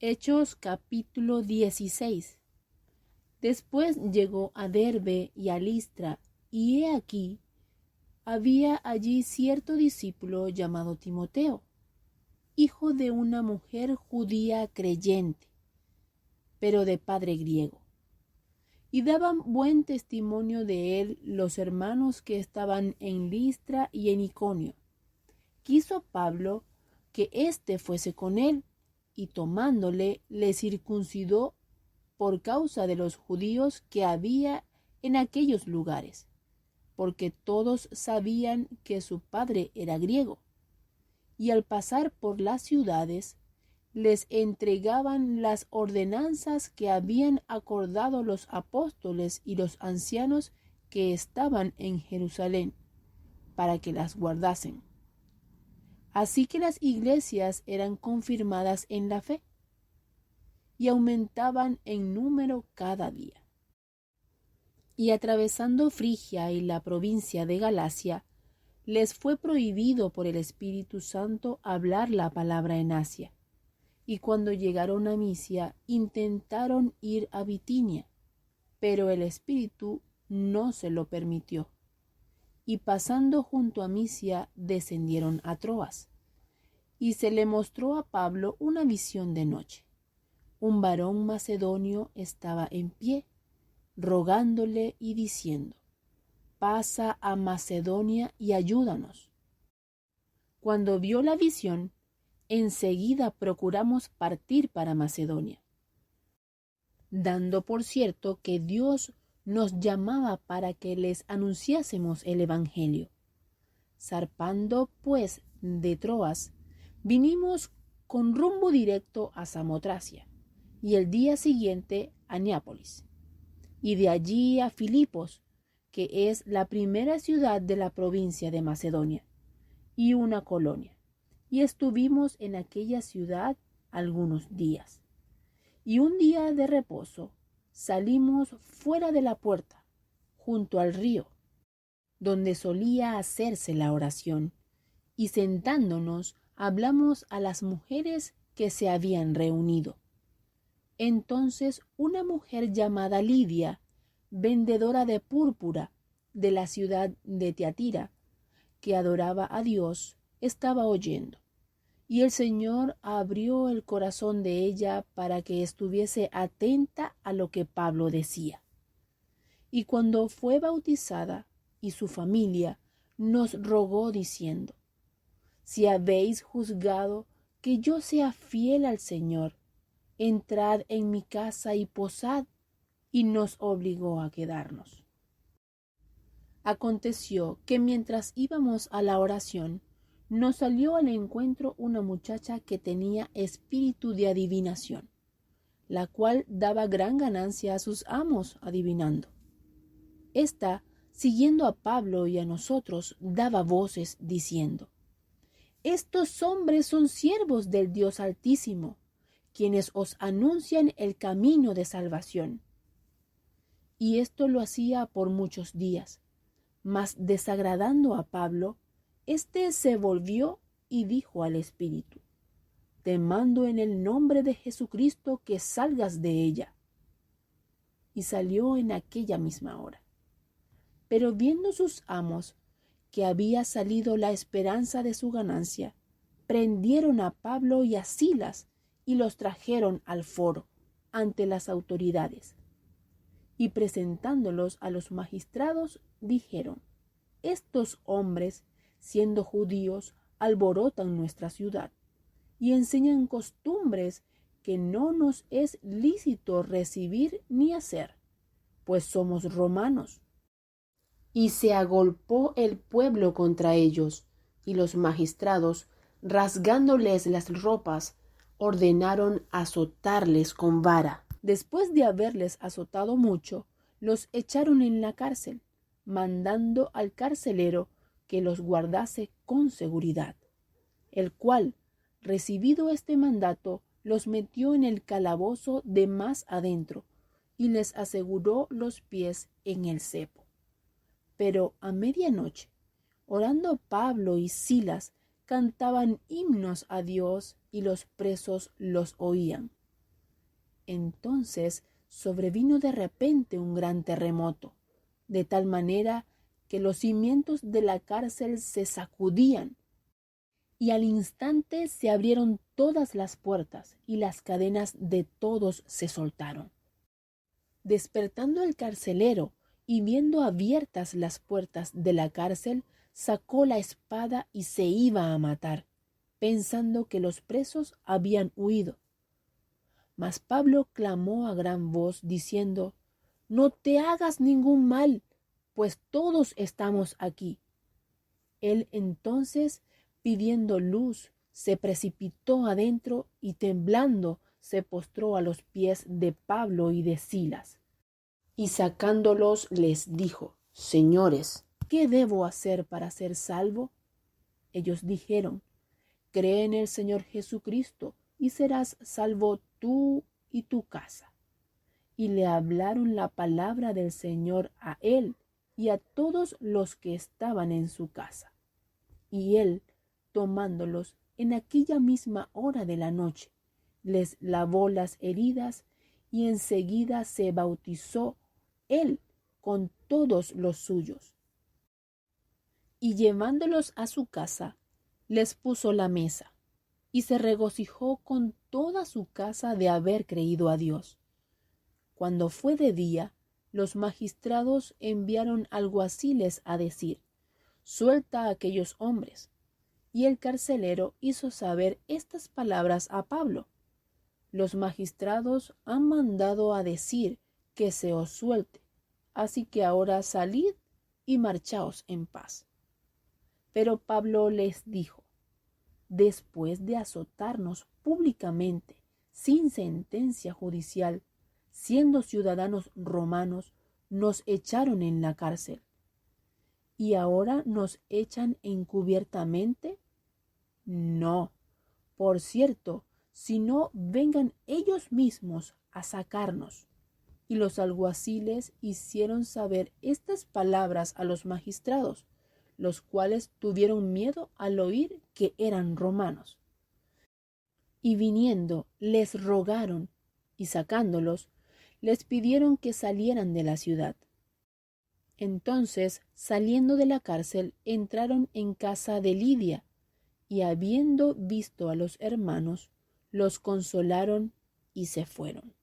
Hechos capítulo 16. Después llegó a Derbe y a Listra, y he aquí, había allí cierto discípulo llamado Timoteo, hijo de una mujer judía creyente, pero de padre griego. Y daban buen testimonio de él los hermanos que estaban en Listra y en Iconio. Quiso Pablo que éste fuese con él, y tomándole le circuncidó por causa de los judíos que había en aquellos lugares, porque todos sabían que su padre era griego. Y al pasar por las ciudades, les entregaban las ordenanzas que habían acordado los apóstoles y los ancianos que estaban en Jerusalén, para que las guardasen. Así que las iglesias eran confirmadas en la fe y aumentaban en número cada día. Y atravesando Frigia y la provincia de Galacia, les fue prohibido por el Espíritu Santo hablar la palabra en Asia. Y cuando llegaron a Misia, intentaron ir a Bitinia, pero el Espíritu no se lo permitió. Y pasando junto a Misia, descendieron a Troas. Y se le mostró a Pablo una visión de noche. Un varón macedonio estaba en pie, rogándole y diciendo: pasa a Macedonia y ayúdanos. Cuando vio la visión, enseguida procuramos partir para Macedonia, dando por cierto que Dios nos llamaba para que les anunciásemos el Evangelio. Zarpando pues de Troas, vinimos con rumbo directo a Samotracia, y el día siguiente a Neápolis, y de allí a Filipos, que es la primera ciudad de la provincia de Macedonia, y una colonia, y estuvimos en aquella ciudad algunos días. Y un día de reposo salimos fuera de la puerta, junto al río, donde solía hacerse la oración, y sentándonos hablamos a las mujeres que se habían reunido. Entonces una mujer llamada Lidia, vendedora de púrpura de la ciudad de Tiatira, que adoraba a Dios, estaba oyendo. Y el Señor abrió el corazón de ella para que estuviese atenta a lo que Pablo decía. Y cuando fue bautizada y su familia, nos rogó diciendo: si habéis juzgado que yo sea fiel al Señor, entrad en mi casa y posad, y nos obligó a quedarnos. Aconteció que mientras íbamos a la oración, nos salió al encuentro una muchacha que tenía espíritu de adivinación, la cual daba gran ganancia a sus amos adivinando. Esta, siguiendo a Pablo y a nosotros, daba voces diciendo: estos hombres son siervos del Dios Altísimo, quienes os anuncian el camino de salvación. Y esto lo hacía por muchos días, mas desagradando a Pablo, éste se volvió y dijo al espíritu: te mando en el nombre de Jesucristo que salgas de ella. Y salió en aquella misma hora. Pero viendo sus amos que había salido la esperanza de su ganancia, prendieron a Pablo y a Silas y los trajeron al foro ante las autoridades. Y presentándolos a los magistrados, dijeron: estos hombres, siendo judíos, alborotan nuestra ciudad y enseñan costumbres que no nos es lícito recibir ni hacer, pues somos romanos. Y se agolpó el pueblo contra ellos, y los magistrados, rasgándoles las ropas, ordenaron azotarles con vara. Después de haberles azotado mucho, los echaron en la cárcel, mandando al carcelero que los guardase con seguridad, el cual, recibido este mandato, los metió en el calabozo de más adentro, y les aseguró los pies en el cepo. Pero a medianoche, orando Pablo y Silas, cantaban himnos a Dios, y los presos los oían. entonces sobrevino de repente un gran terremoto, de tal manera que los cimientos de la cárcel se sacudían, y al instante se abrieron todas las puertas y las cadenas de todos se soltaron. Despertando el carcelero y viendo abiertas las puertas de la cárcel, sacó la espada y se iba a matar, pensando que los presos habían huido. Mas Pablo clamó a gran voz, diciendo: «No te hagas ningún mal, pues todos estamos aquí». Él entonces, pidiendo luz, se precipitó adentro y temblando se postró a los pies de Pablo y de Silas. Y sacándolos les dijo: «Señores, ¿qué debo hacer para ser salvo?». Ellos dijeron: «Cree en el Señor Jesucristo y serás salvo tú y tu casa». Y le hablaron la palabra del Señor a él y a todos los que estaban en su casa. Y él, tomándolos en aquella misma hora de la noche, les lavó las heridas y enseguida se bautizó él con todos los suyos. Y llevándolos a su casa, les puso la mesa, y se regocijó con toda su casa de haber creído a Dios. Cuando fue de día, los magistrados enviaron alguaciles a decir: «Suelta a aquellos hombres». Y el carcelero hizo saber estas palabras a Pablo: «Los magistrados han mandado a decir que se os suelte, así que ahora salid y marchaos en paz». Pero Pablo les dijo: «Después de azotarnos públicamente, sin sentencia judicial, siendo ciudadanos romanos, nos echaron en la cárcel. ¿Y ahora nos echan encubiertamente? No, por cierto, si no vengan ellos mismos a sacarnos». Y los alguaciles hicieron saber estas palabras a los magistrados, los cuales tuvieron miedo al oír que eran romanos. Y viniendo, les rogaron, y sacándolos, les pidieron que salieran de la ciudad. Entonces, saliendo de la cárcel, entraron en casa de Lidia, y habiendo visto a los hermanos, los consolaron y se fueron.